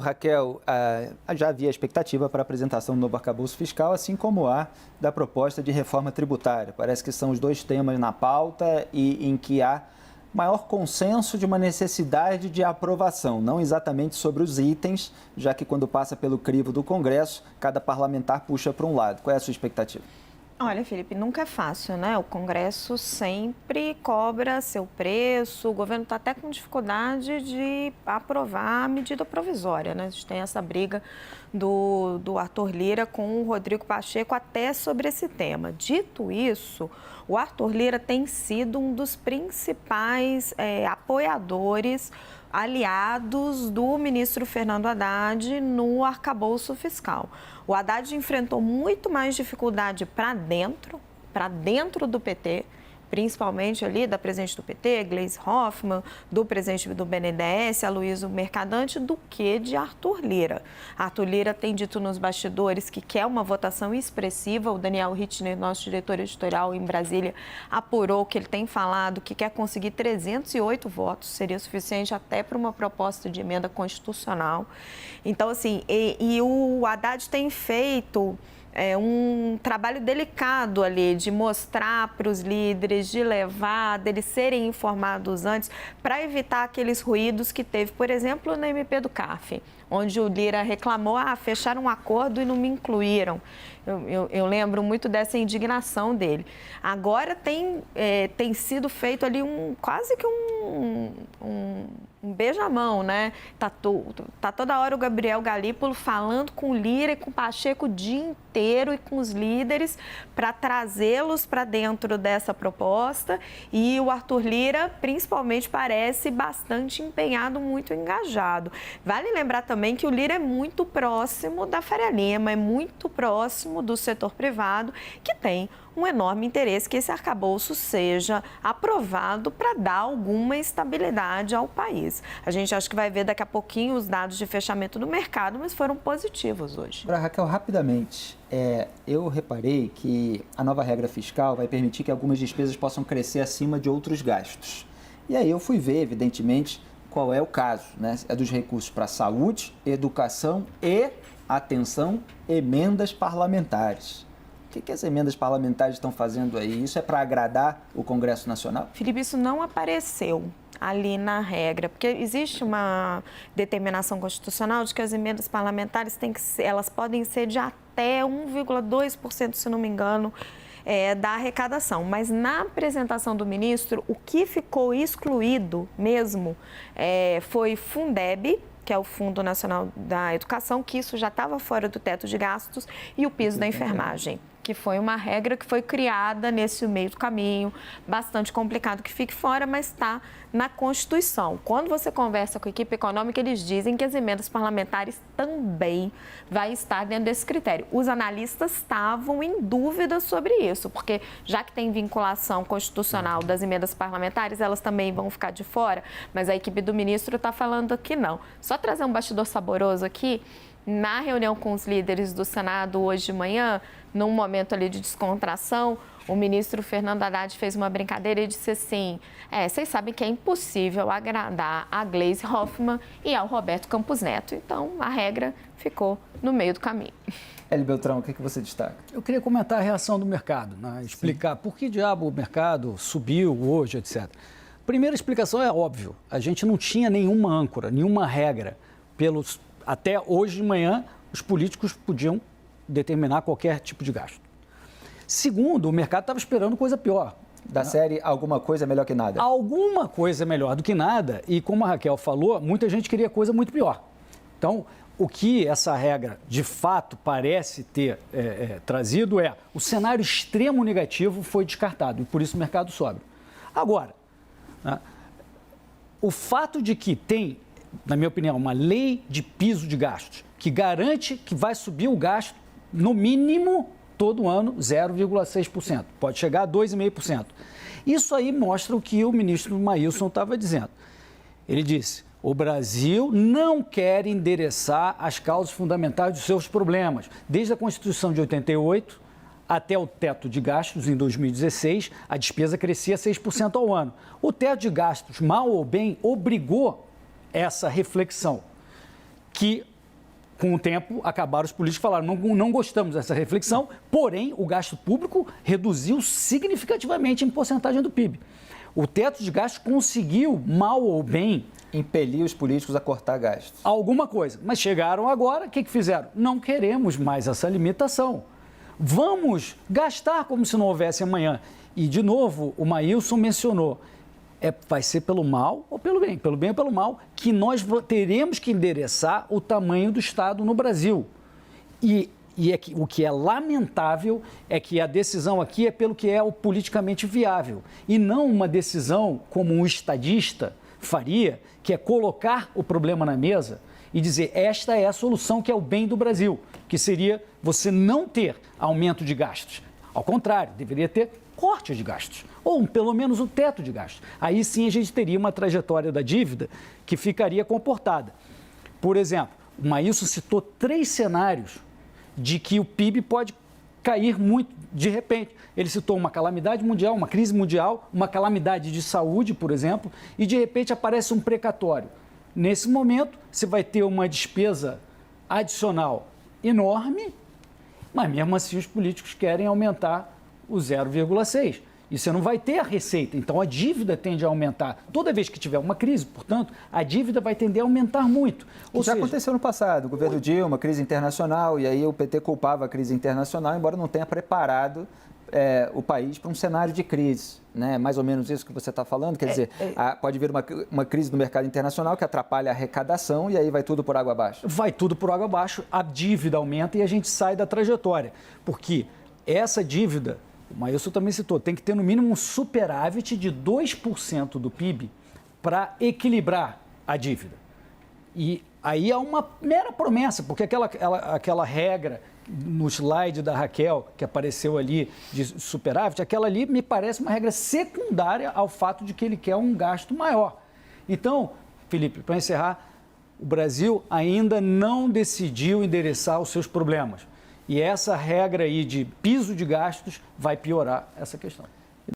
Raquel, já havia expectativa para a apresentação do novo arcabouço fiscal, assim como há da proposta de reforma tributária. Parece que são os dois temas na pauta e em que há maior consenso de uma necessidade de aprovação, não exatamente sobre os itens, já que quando passa pelo crivo do Congresso, cada parlamentar puxa para um lado. Qual é a sua expectativa? Olha, Felipe, nunca é fácil, né? O Congresso sempre cobra seu preço, o governo está até com dificuldade de aprovar a medida provisória, né? A gente tem essa briga do Arthur Lira com o Rodrigo Pacheco até sobre esse tema. Dito isso, o Arthur Lira tem sido um dos principais apoiadores, aliados do ministro Fernando Haddad no arcabouço fiscal. O Haddad enfrentou muito mais dificuldade para dentro do PT, principalmente ali da presidente do PT, Gleisi Hoffmann, do presidente do BNDES, Aloysio Mercadante, do que de Arthur Lira. Arthur Lira tem dito nos bastidores que quer uma votação expressiva. O Daniel Rittner, nosso diretor editorial em Brasília, apurou que ele tem falado que quer conseguir 308 votos, seria suficiente até para uma proposta de emenda constitucional. Então, assim, e o Haddad tem feito um trabalho delicado ali de mostrar para os líderes, de levar, deles serem informados antes, para evitar aqueles ruídos que teve, por exemplo, na MP do CARF, onde o Lira reclamou, fecharam um acordo e não me incluíram. Eu lembro muito dessa indignação dele. Agora tem sido feito ali quase que um beijamão, né? Tá toda hora o Gabriel Galípolo falando com o Lira e com o Pacheco o dia inteiro e com os líderes para trazê-los para dentro dessa proposta. E o Arthur Lira, principalmente, parece bastante empenhado, muito engajado. Vale lembrar também que o Lira é muito próximo da Faria Lima, é muito próximo do setor privado, que tem um enorme interesse que esse arcabouço seja aprovado para dar alguma estabilidade ao país. A gente acha que vai ver daqui a pouquinho os dados de fechamento do mercado, mas foram positivos hoje. Para Raquel, rapidamente, eu reparei que a nova regra fiscal vai permitir que algumas despesas possam crescer acima de outros gastos. E aí eu fui ver, evidentemente, qual é o caso, né? É dos recursos para saúde, educação e, atenção, emendas parlamentares. O que as emendas parlamentares estão fazendo aí? Isso é para agradar o Congresso Nacional? Felipe, isso não apareceu ali na regra, porque existe uma determinação constitucional de que as emendas parlamentares elas podem ser de até 1,2%, se não me engano, da arrecadação. Mas na apresentação do ministro, o que ficou excluído mesmo foi Fundeb, que é o Fundo Nacional da Educação, que isso já estava fora do teto de gastos, e o piso da enfermagem, que foi uma regra que foi criada nesse meio do caminho, bastante complicado que fique fora, mas está na Constituição. Quando você conversa com a equipe econômica, eles dizem que as emendas parlamentares também vai estar dentro desse critério. Os analistas estavam em dúvida sobre isso, porque já que tem vinculação constitucional das emendas parlamentares, elas também vão ficar de fora, mas a equipe do ministro está falando que não. Só trazer um bastidor saboroso aqui, na reunião com os líderes do Senado hoje de manhã, num momento ali de descontração, o ministro Fernando Haddad fez uma brincadeira e disse assim, vocês sabem que é impossível agradar a Gleisi Hoffmann e ao Roberto Campos Neto. Então, a regra ficou no meio do caminho. Hélio Beltrão, o que você destaca? Eu queria comentar a reação do mercado, né? Explicar por que diabo o mercado subiu hoje, etc. Primeira explicação é óbvio, a gente não tinha nenhuma âncora, nenhuma regra. Até hoje de manhã, os políticos podiam determinar qualquer tipo de gasto. Segundo, o mercado estava esperando coisa pior. Da série, alguma coisa é melhor que nada? Alguma coisa é melhor do que nada, e como a Raquel falou, muita gente queria coisa muito pior. Então, o que essa regra, de fato, parece ter trazido o cenário extremo negativo foi descartado, e por isso o mercado sobe. Agora, né, o fato de que tem, na minha opinião, uma lei de piso de gastos, que garante que vai subir o gasto, no mínimo, todo ano, 0,6%. Pode chegar a 2,5%. Isso aí mostra o que o ministro Maílson estava dizendo. Ele disse, o Brasil não quer endereçar as causas fundamentais dos seus problemas. Desde a Constituição de 88 até o teto de gastos, em 2016, a despesa crescia 6% ao ano. O teto de gastos, mal ou bem, obrigou essa reflexão, que Com o tempo, acabaram os políticos falaram, não gostamos dessa reflexão, porém, o gasto público reduziu significativamente em porcentagem do PIB. O teto de gastos conseguiu, mal ou bem, impelir os políticos a cortar gastos. Alguma coisa. Mas chegaram agora, o que fizeram? Não queremos mais essa limitação. Vamos gastar como se não houvesse amanhã. E, de novo, o Maílson mencionou, vai ser pelo mal ou pelo bem ou pelo mal, que nós teremos que endereçar o tamanho do Estado no Brasil. O que é lamentável é que a decisão aqui é pelo que é o politicamente viável e não uma decisão como um estadista faria, que é colocar o problema na mesa e dizer esta é a solução que é o bem do Brasil, que seria você não ter aumento de gastos. Ao contrário, deveria ter corte de gastos, ou pelo menos um teto de gastos. Aí sim a gente teria uma trajetória da dívida que ficaria comportada. Por exemplo, o Maílson citou 3 cenários de que o PIB pode cair muito de repente. Ele citou uma calamidade mundial, uma crise mundial, uma calamidade de saúde, por exemplo, e de repente aparece um precatório. Nesse momento, você vai ter uma despesa adicional enorme, mas mesmo assim os políticos querem aumentar o 0,6. E você não vai ter a receita, então a dívida tende a aumentar. Toda vez que tiver uma crise, portanto, a dívida vai tender a aumentar muito. Ou já aconteceu no passado, o governo Dilma, crise internacional, e aí o PT culpava a crise internacional, embora não tenha preparado o país para um cenário de crise. Né? Mais ou menos isso que você está falando, quer dizer, pode vir uma crise no mercado internacional que atrapalha a arrecadação e aí vai tudo por água abaixo. Vai tudo por água abaixo, a dívida aumenta e a gente sai da trajetória, porque essa dívida, o Maílson também citou, tem que ter no mínimo um superávit de 2% do PIB para equilibrar a dívida. E aí há uma mera promessa, porque aquela regra no slide da Raquel, que apareceu ali de superávit, aquela ali me parece uma regra secundária ao fato de que ele quer um gasto maior. Então, Felipe, para encerrar, o Brasil ainda não decidiu endereçar os seus problemas. E essa regra aí de piso de gastos vai piorar essa questão.